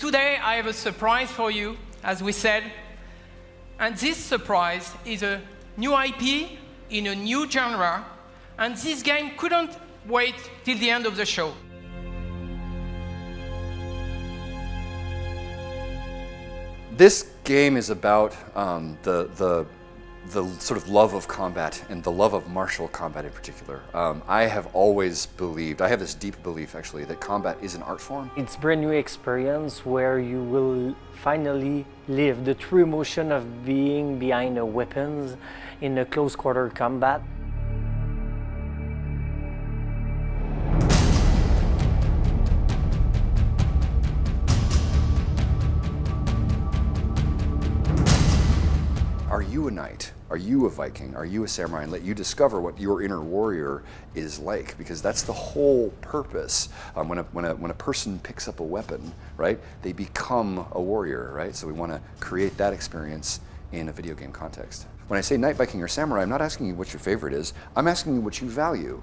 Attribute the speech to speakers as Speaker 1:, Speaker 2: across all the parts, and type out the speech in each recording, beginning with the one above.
Speaker 1: today I have a surprise for you, as we said. And this surprise is a new IP in a new genre. And this game couldn't wait till the end of the show.
Speaker 2: This game is about the sort of love of combat and the love of martial combat in particular. I have always believed, I have this deep belief actually, that combat is an art form.
Speaker 3: It's a brand new experience where you will finally live the true emotion of being behind the weapons in a close quarter combat.
Speaker 2: Are you a knight? Are you a Viking? Are you a samurai? And let you discover what your inner warrior is like, because that's the whole purpose. When a person picks up a weapon, right, they become a warrior, right? So we want to create that experience in a video game context. When I say knight, Viking, or samurai, I'm not asking you what your favorite is. I'm asking you what you value.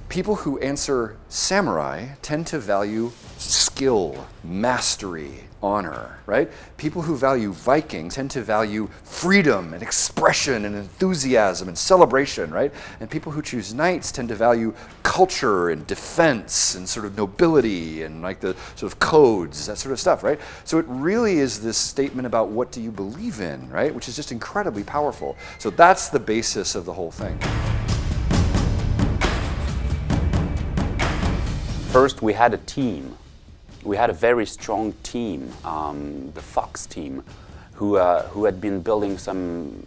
Speaker 2: People who answer samurai tend to value skill, mastery, honor, right? People who value Viking tend to value freedom and expression and enthusiasm and celebration, right? And people who choose knights tend to value culture and defense and sort of nobility and like the sort of codes, that sort of stuff, right? So it really is this statement about what do you believe in, right? Which is just incredibly powerful. So that's the basis of the whole thing.
Speaker 4: First, we had a team. We had a very strong team, the Fox team, who had been building some,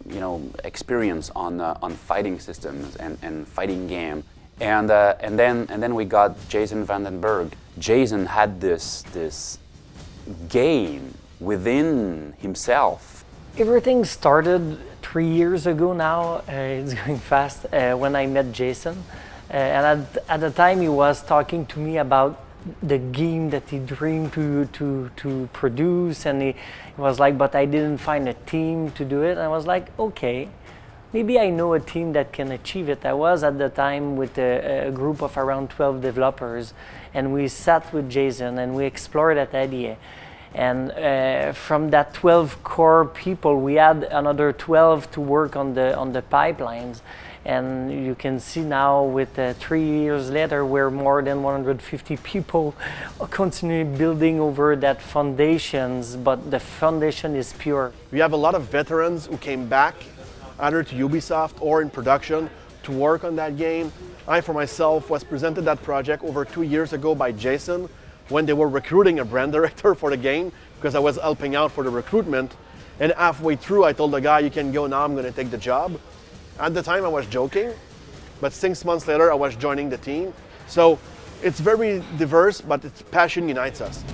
Speaker 4: experience on fighting systems and fighting game. And then we got Jason Vandenberg. Jason had this game within himself.
Speaker 3: Everything started 3 years ago now. It's going fast. When I met Jason. And at the time he was talking to me about the game that he dreamed to produce, and he was like, but I didn't find a team to do it. And I was like, okay, maybe I know a team that can achieve it. I was at the time with a group of around 12 developers, and we sat with Jason and we explored that idea. And from that 12 core people, we had another 12 to work on the pipelines. And you can see now with 3 years later, we're more than 150 people continuing building over that foundations, but the foundation is pure.
Speaker 5: We have a lot of veterans who came back either to Ubisoft or in production to work on that game. I, for myself, was presented that project over 2 years ago by Jason when they were recruiting a brand director for the game, because I was helping out for the recruitment. And halfway through, I told the guy, you can go now, I'm going to take the job. At the time I was joking, but 6 months later I was joining the team. So it's very diverse, but its passion unites us.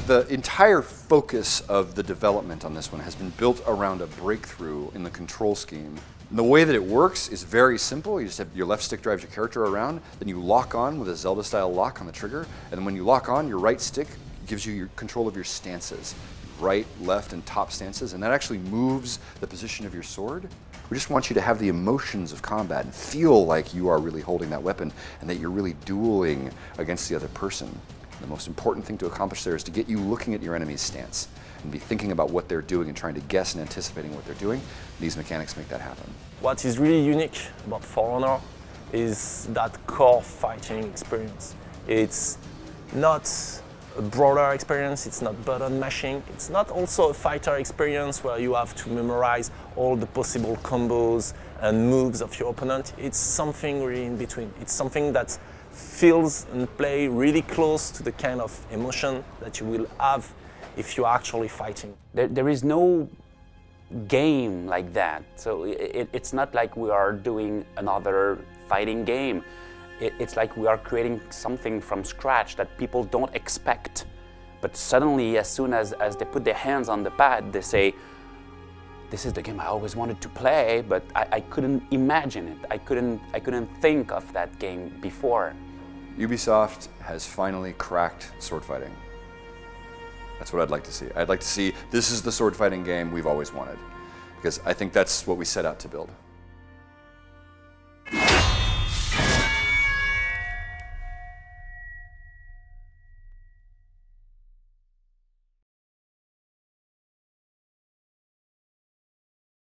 Speaker 2: The entire focus of the development on this one has been built around a breakthrough in the control scheme. And the way that it works is very simple. You just have your left stick drives your character around, then you lock on with a Zelda-style lock on the trigger, and then when you lock on, your right stick gives you your control of your stances. Right, left, and top stances, and that actually moves the position of your sword. We just want you to have the emotions of combat and feel like you are really holding that weapon and that you're really dueling against the other person. The most important thing to accomplish there is to get you looking at your enemy's stance and be thinking about what they're doing and trying to guess and anticipating what they're doing. These mechanics make that happen.
Speaker 6: What is really unique about For Honor is that core fighting experience. It's not a broader experience, it's not button mashing, it's not also a fighter experience where you have to memorize all the possible combos and moves of your opponent. It's something really in between. It's something that feels and play really close to the kind of emotion that you will have if you're actually fighting.
Speaker 4: There is no game like that, so it's not like we are doing another fighting game. It's like we are creating something from scratch that people don't expect, but suddenly as soon as they put their hands on the pad, they say, this is the game I always wanted to play, but I couldn't imagine it. I couldn't think of that game before.
Speaker 2: Ubisoft has finally cracked sword fighting. That's what I'd like to see. I'd like to see this is the sword fighting game we've always wanted, because I think that's what we set out to build.